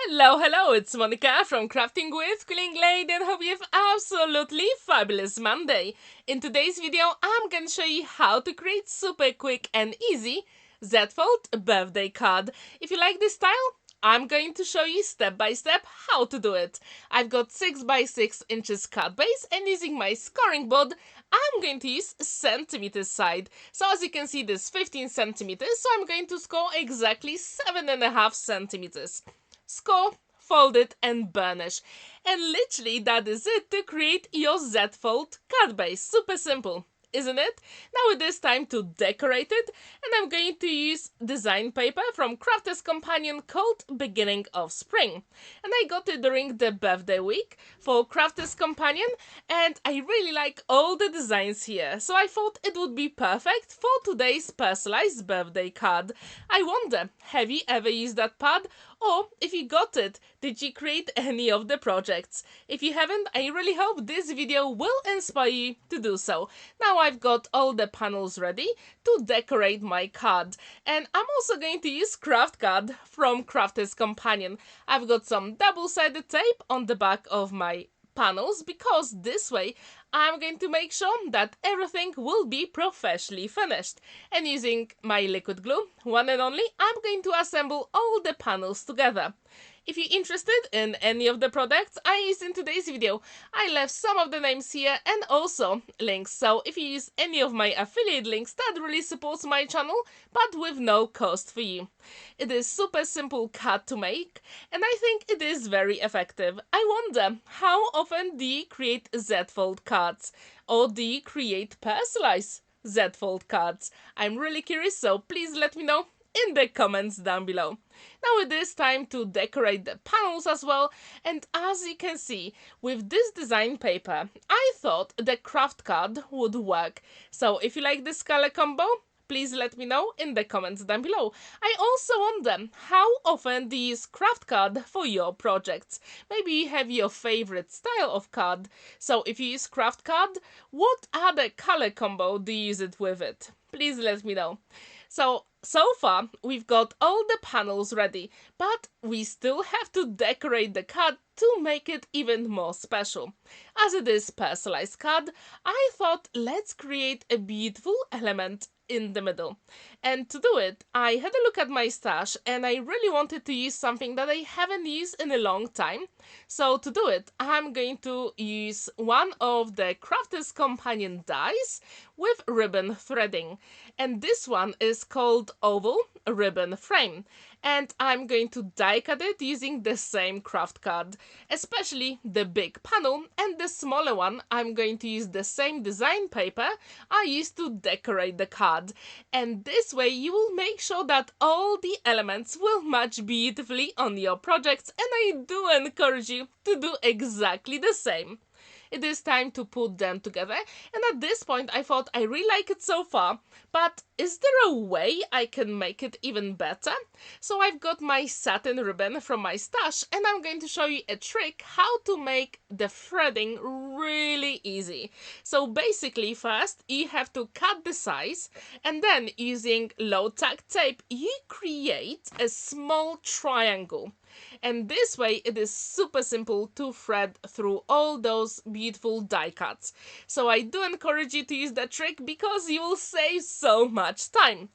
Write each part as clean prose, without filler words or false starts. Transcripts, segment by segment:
Hello, it's Monica from Crafting with Quilling and hope you have absolutely fabulous Monday. In today's video, I'm gonna show you how to create super quick and easy Z-fold birthday card. If you like this style, I'm going to show you step by step how to do it. I've got 6 by 6 inches card base, and using my scoring board, I'm going to use centimeters side. So as you can see, this 15 centimeters, so I'm going to score exactly 7.5 centimeters. Score, fold it and burnish. And literally that is it to create your Z-fold card base. Super simple, isn't it? Now it is time to decorate it, and I'm going to use design paper from Kraft's companion called Beginning of Spring. And I got it during the birthday week for Kraft's companion, and I really like all the designs here, so I thought it would be perfect for today's personalized birthday card. I wonder, have you ever used that pad? Or if you got it, did you create any of the projects? If you haven't, I really hope this video will inspire you to do so. Now I've got all the panels ready to decorate my card, and I'm also going to use Kraft card from Kraft's companion. I've got some double-sided tape on the back of my panels because this way I'm going to make sure that everything will be professionally finished. And using my liquid glue, one and only, I'm going to assemble all the panels together. If you're interested in any of the products I used in today's video, I left some of the names here and also links. So if you use any of my affiliate links, that really supports my channel, but with no cost for you. It is super simple card to make, and I think it is very effective. I wonder, how often do you create Z-fold cards? Or do you create personalized Z-fold cards? I'm really curious, so please let me know in the comments down below. Now it is time to decorate the panels as well, and as you can see, with this design paper, I thought the Kraft card would work. So if you like this color combo, please let me know in the comments down below. I also wonder, how often do you use Kraft card for your projects? Maybe you have your favorite style of card. So if you use Kraft card, what other color combo do you use it with it? Please let me know. So far, we've got all the panels ready, but we still have to decorate the card to make it even more special. As it is personalized card, I thought let's create a beautiful element in the middle. And to do it, I had a look at my stash, and I really wanted to use something that I haven't used in a long time. So to do it, I'm going to use one of the Kraft's companion dies with ribbon threading. And this one is called Oval Ribbon Frame. And I'm going to die cut it using the same Kraft card, especially the big panel, and the smaller one I'm going to use the same design paper I used to decorate the card. And this way you will make sure that all the elements will match beautifully on your projects, and I do encourage you to do exactly the same. It is time to put them together, and at this point I thought I really like it so far, but is there a way I can make it even better? So I've got my satin ribbon from my stash, and I'm going to show you a trick how to make the threading really easy. So basically, first you have to cut the size, and then using low tack tape you create a small triangle. And this way it is super simple to thread through all those beautiful die cuts. So I do encourage you to use that trick because you will save so much time.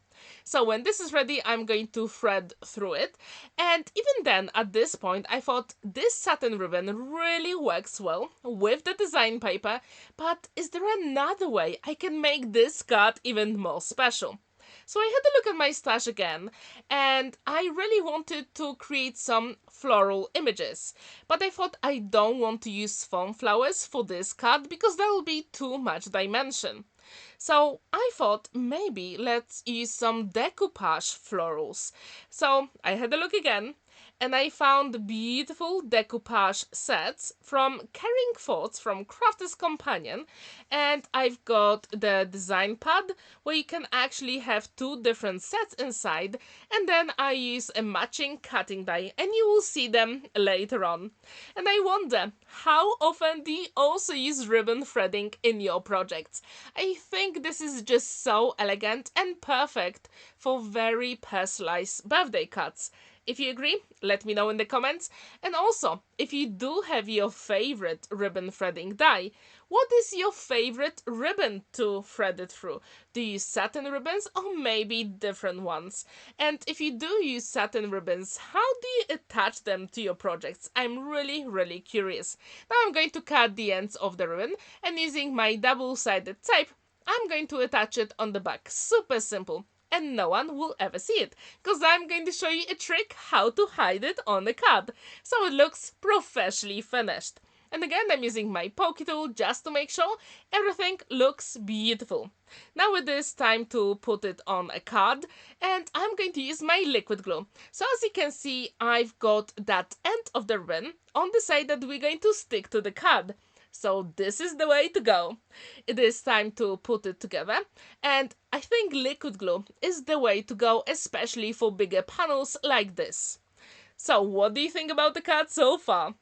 So when this is ready, I'm going to thread through it. And even then, at this point, I thought this satin ribbon really works well with the design paper, but is there another way I can make this card even more special? So I had to look at my stash again, and I really wanted to create some floral images. But I thought I don't want to use foam flowers for this card because that will be too much dimension. So I thought maybe let's use some decoupage florals. So I had a look again, and I found beautiful decoupage sets from Caring Thoughts from Kraft's companion, and I've got the design pad where you can actually have two different sets inside, and then I use a matching cutting die, and you will see them later on. And I wonder, how often do you also use ribbon threading in your projects? I think this is just so elegant and perfect for very personalized birthday cards. If you agree, let me know in the comments. And also, if you do have your favorite ribbon threading die, what is your favorite ribbon to thread it through? Do you use satin ribbons or maybe different ones? And if you do use satin ribbons, how do you attach them to your projects? I'm really curious. Now I'm going to cut the ends of the ribbon, and using my double-sided tape, I'm going to attach it on the back. Super simple. And no one will ever see it, because I'm going to show you a trick how to hide it on the card, so it looks professionally finished. And again, I'm using my pokey tool just to make sure everything looks beautiful. Now it is time to put it on a card, and I'm going to use my liquid glue. So as you can see, I've got that end of the ribbon on the side that we're going to stick to the card. So this is the way to go. It is time to put it together, and I think liquid glue is the way to go, especially for bigger panels like this. So what do you think about the card so far?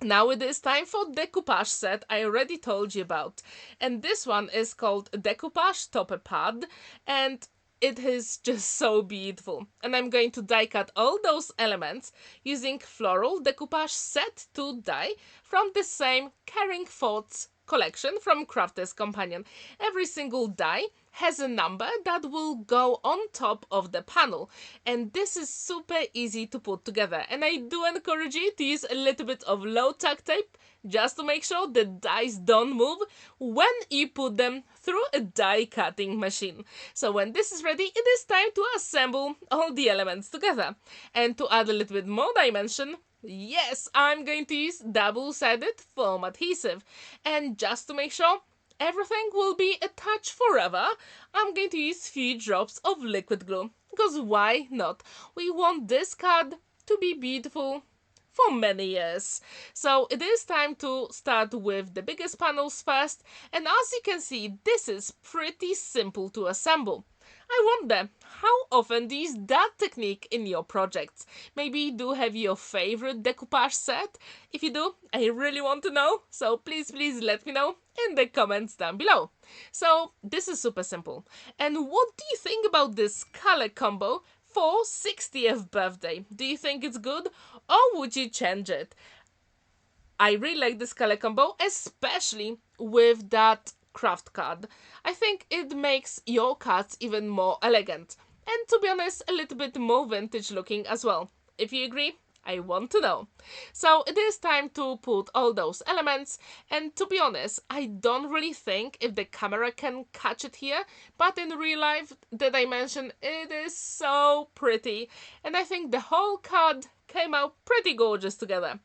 Now it is time for decoupage set I already told you about, and this one is called Decoupage Topper Pad, and it is just so beautiful. And I'm going to die cut all those elements using Floral Decoupage Set 2 die from the same Caring Thoughts collection from Kraft's Companion. Every single die has a number that will go on top of the panel, and this is super easy to put together. And I do encourage you to use a little bit of low tack tape just to make sure the dies don't move when you put them through a die cutting machine. So when this is ready, it is time to assemble all the elements together. And to add a little bit more dimension, yes, I'm going to use double-sided foam adhesive. And just to make sure everything will be attached forever, I'm going to use few drops of liquid glue. Because why not? We want this card to be beautiful for many years. So it is time to start with the biggest panels first. And as you can see, this is pretty simple to assemble. I wonder, how often do you use that technique in your projects? Maybe you do have your favorite decoupage set? If you do, I really want to know, so please let me know in the comments down below. So this is super simple. And what do you think about this color combo for 60th birthday? Do you think it's good, or would you change it? I really like this color combo, especially with that Kraft card. I think it makes your cards even more elegant, and to be honest, a little bit more vintage looking as well. If you agree, I want to know. So it is time to put all those elements, and to be honest, I don't really think if the camera can catch it here, but in real life, the dimension, it is so pretty, and I think the whole card came out pretty gorgeous together.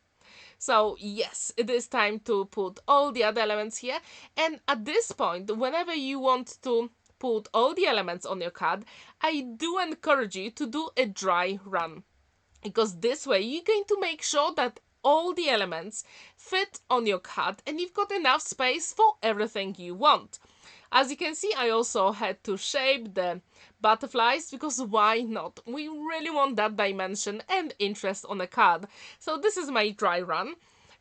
So yes, it is time to put all the other elements here, and at this point, whenever you want to put all the elements on your card, I do encourage you to do a dry run, because this way you're going to make sure that all the elements fit on your card and you've got enough space for everything you want. As you can see, I also had to shape the butterflies, because why not? We really want that dimension and interest on a card. So this is my dry run,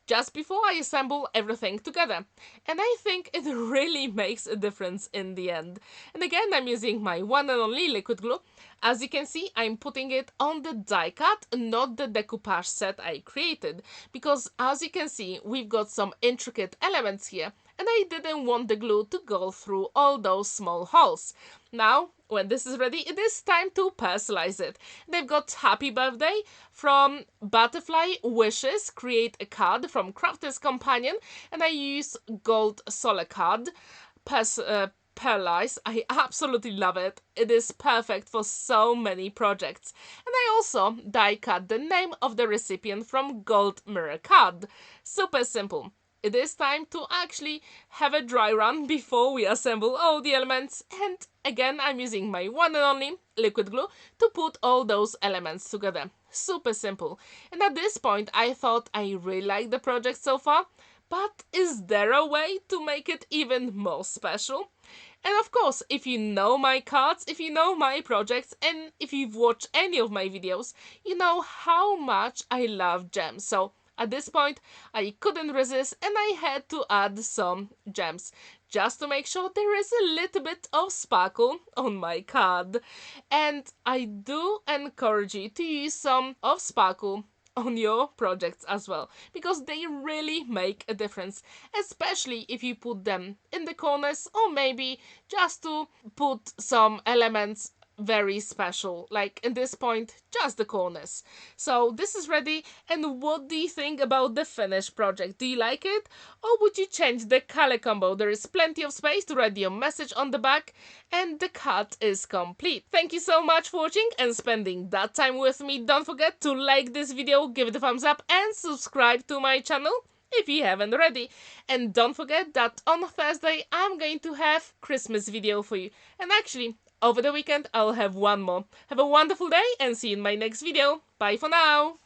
just before I assemble everything together. And I think it really makes a difference in the end. And again, I'm using my one and only liquid glue. As you can see, I'm putting it on the die cut, not the decoupage set I created. Because as you can see, we've got some intricate elements here, and I didn't want the glue to go through all those small holes. Now, when this is ready, it is time to personalize it. They've got Happy Birthday from Butterfly Wishes, create a card from Kraft's Companion, and I use gold solar card, Personalised. I absolutely love it. It is perfect for so many projects. And I also die cut the name of the recipient from gold mirror card. Super simple. It is time to actually have a dry run before we assemble all the elements, and again I'm using my one and only liquid glue to put all those elements together. Super simple. And at this point I thought I really like the project so far, but is there a way to make it even more special? And of course, if you know my cards, if you know my projects, and if you've watched any of my videos, you know how much I love gems. So at this point, I couldn't resist and I had to add some gems. just to make sure there is a little bit of sparkle on my card. And I do encourage you to use some of sparkle on your projects as well, because they really make a difference, especially if you put them in the corners, or maybe just to put some elements very special, like in this point just the corners. So this is ready, and what do you think about the finished project? Do you like it, or would you change the color combo? There is plenty of space to write your message on the back, and the card is complete. Thank you so much for watching and spending that time with me. Don't forget to like this video, give it a thumbs up, and subscribe to my channel if you haven't already. And don't forget that on Thursday I'm going to have Christmas video for you, and actually over the weekend I'll have one more. Have a wonderful day and see you in my next video. Bye for now!